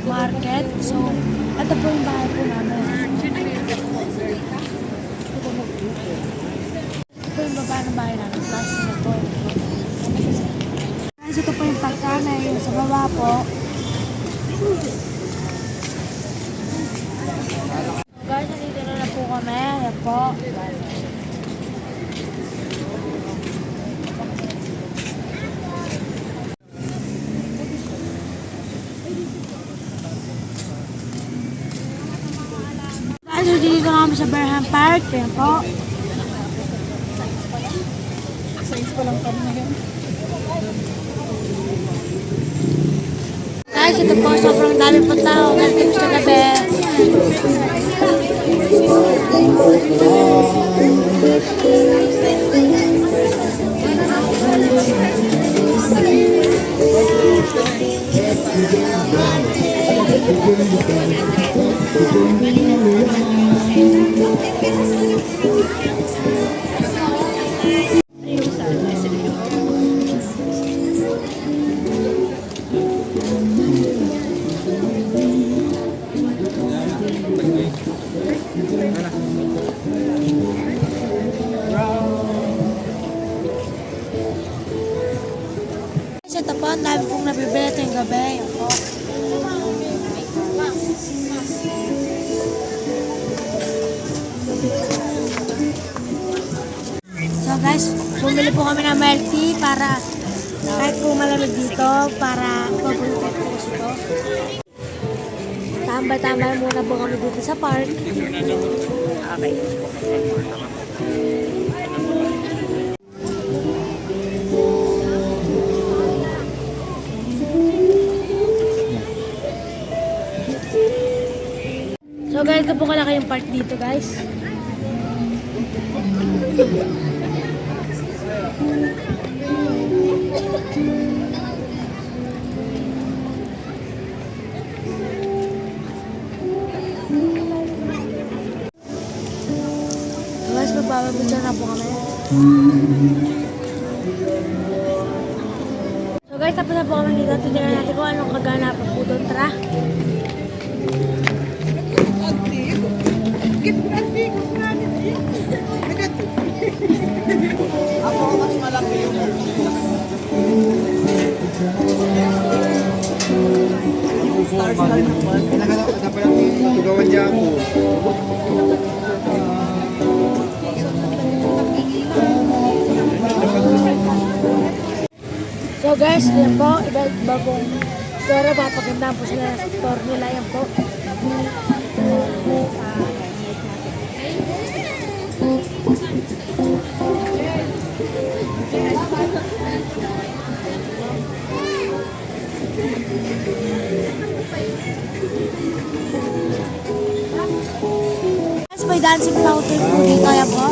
market. So, ito po yung bahay po namin. Ito po yung baba ng bahay namin. Plastic na po. Guys, ito po yung pagkanay. Sa baba po. Guys, nandito na po kami. Ayan po. Guys, dito na kami sa Berham Park. Ayan po. Size pa lang kami ngayon. Guys, ito po, sobrang dami po tao. Nandito sa gabi. Ito po, ang dami pong nabibili ito yung gabi. Ayan po. So guys, bumili po kami ng milk tea para kahit po malamig dito, para pabulitin po kasi ito. Tambay-tambay muna po kami dito sa park. Okay. So guys, po kalaki yung park dito guys. Guys, magbababidyo na po kami. So guys, tapos na po kami dito. Tignan natin kung anong kaganapan po doon. Tara! Ako mas malaki yung stars na naman. Dapat yung tugawan dyan ako. So guys, yan po. Iba pong store. Papagandaan po sila ng store nila. Yan po. Guys, may dancing fountain po dito. Yan po.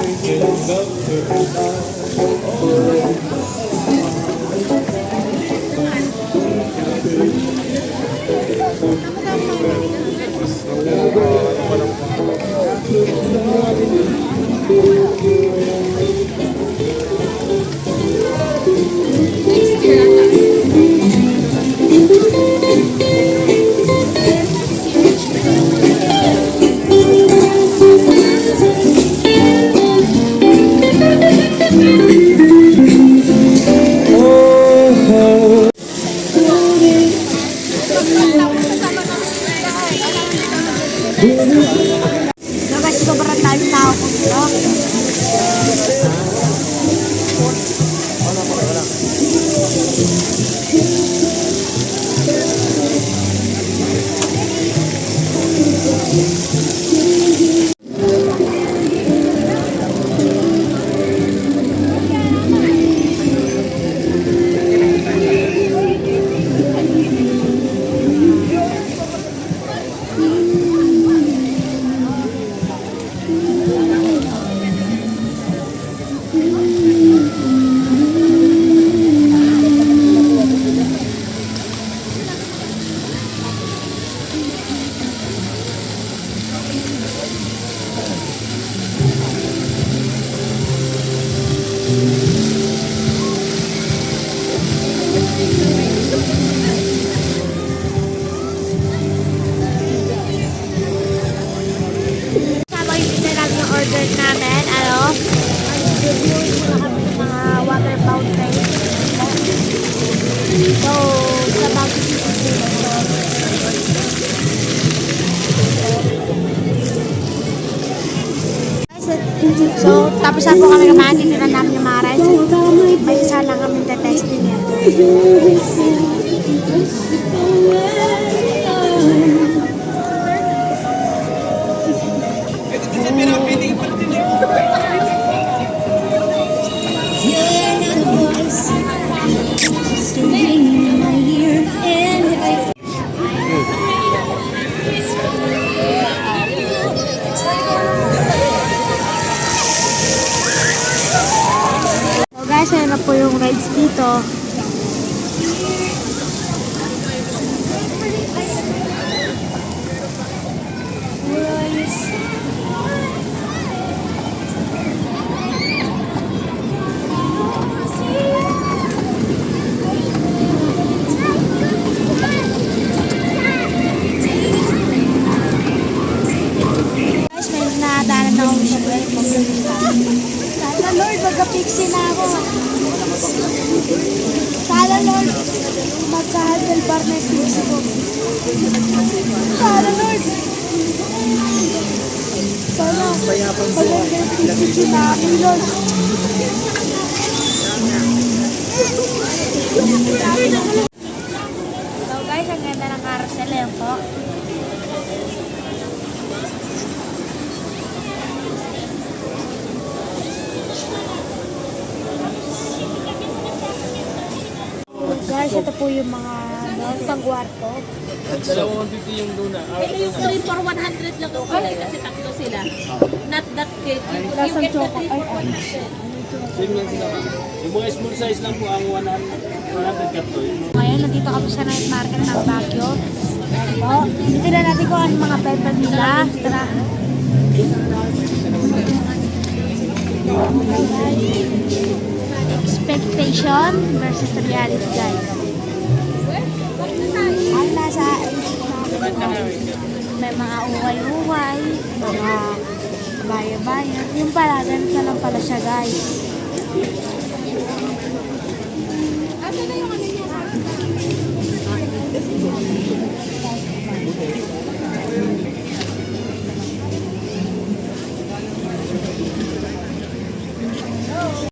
So guys, sobrang daming tao po dito. So, tapos na po kami kumain, titinan namin yung mga rides. May isa lang kami testing yan. So guys, ayun na po yung rides dito. Guys, may nadaanan na ako siya. Sana Lord, magka-pixie na ako. Sana Lord, magka-handle bar na yung pixie ko. Sana Lord. Sana, magka-handle yung pixie na akin, Lord. So guys, ang ganda ng carousel yan po. Guys, ito po yung mga isang kwarto. Dalawang 50 yung Luna. Yung 3 for 100 lang ako kasi tatlo sila. Not that cake. Lasang choco. Ay, ay. Same lang sila. Yung mga small size lang po ang 100 cut to. Ngayon, nandito kami sa night market ng Baguio. Po, tignan natin kung ano mga pepper nila. Tara. Expectation versus reality, guys. Ang nasa may mga uway-uway, mga bayan-bayan. Yung pala, ganito lang pala siya, guys.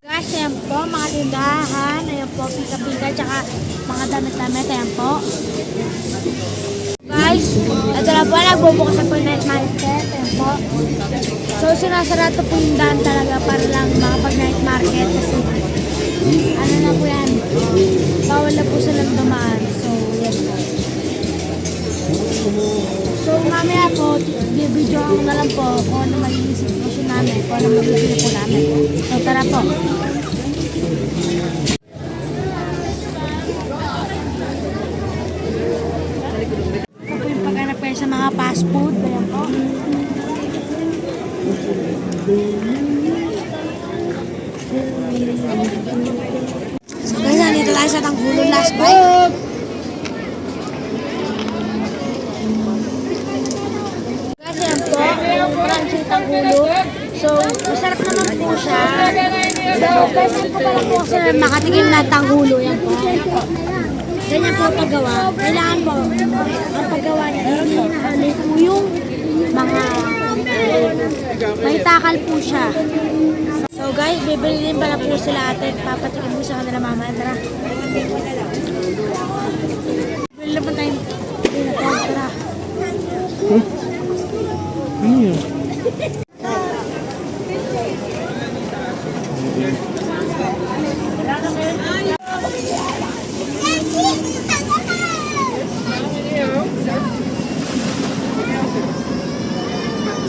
Guys, ayan po, mga tindahan, ayan po, pika-pika, tsaka mga damit-damit, ayan po. Guys, ito na po, nagbubukas na po yung night market, ayan po. So, sinasarado po yung daan talaga para lang makapag-night market kasi, ano na po yan, bawal na po silang dumaan. So, yan po. So, mamaya po, bibidyo ko na lang po kung ano magiging sitwasyon namin, kung ano magiging po namin. So, tara po. Ito po yung paghanap kayo sa mga fast food. Ayan po. So, guys, nandito tayo sa Tangkulo Last Bite. Kasi yan po, yung crunchy tanggulo. So, masarap naman po siya. So, guys, yan po pala po kasi makatikim na tanggulo. Yan po. Ganyan po paggawa. Kailangan po, ang paggawa niya, hindi na po yung mga may takal po siya. So, guys, bibili din pala po sila ate. Papatikim po sa kanila mama. Tara. Bibili naman tayo. Tara.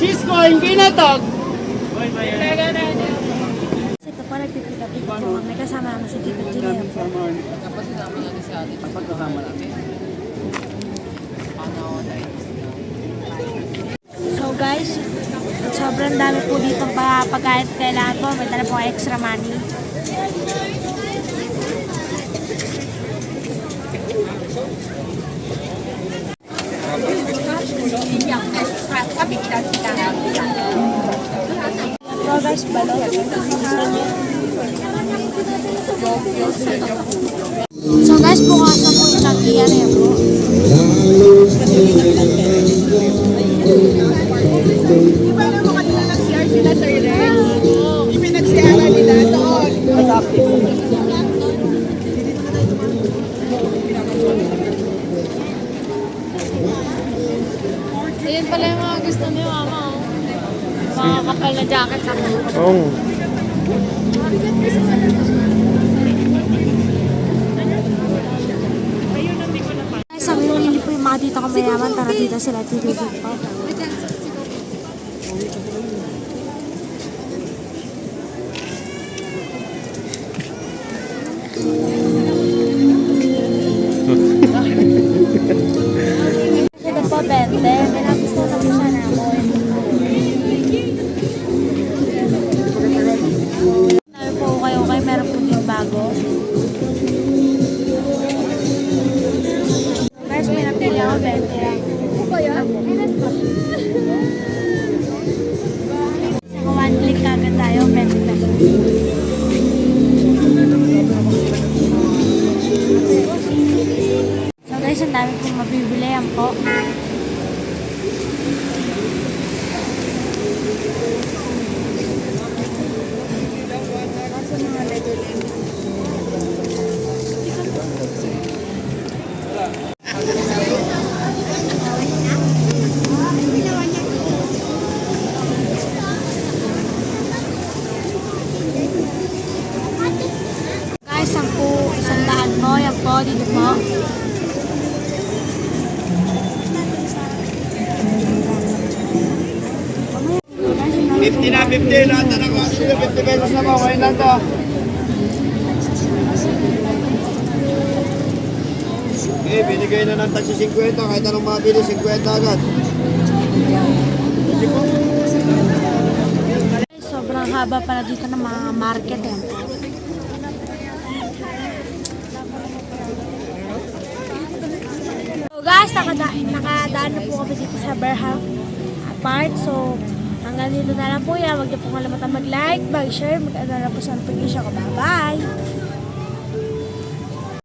Cisco, hindi na to. Ito po, nagpipita-pita po. May kasama naman si Tito Gillian. So guys, sobrang dami po dito pagkain kailangan po. May dala po extra money. So guys, balot. So guys, bukas na po yung Changian eh po. Di ba alam mo kanila nag-CR sila, Sir Rex? Ayun pala yung mga gusto ni Mama. Oh. Mga kapal na jacket sa Oo. Sabi ko, hindi po yung mga tita ko mayaman. Tara tita sila, titibig pa. Ito po, 20. May nagustuhan na po siya na ako. Sabi po, okay. Meron po din bago. Guys, may napili ako 20 lang. Ano ba yan? Sa one click kagad tayo, 20 pesos. So guys, ang dami pong mabibili yan po. Guys, 100 po. Yan po, dito po. na 50, lahat na nakuha. 50 pesos na po, kain lang to. Okay, binigay na ng taxi 50, kahit anong mabili, 50 agad. Sobrang haba pala dito ng mga market yan. So guys, nakadaan na po kami dito sa Berham Park. So hanggang dito na lang po yan. Huwag niyo po kalimutan mag-like, mag-share, mag-ano na po sa notification ko. Bye-bye!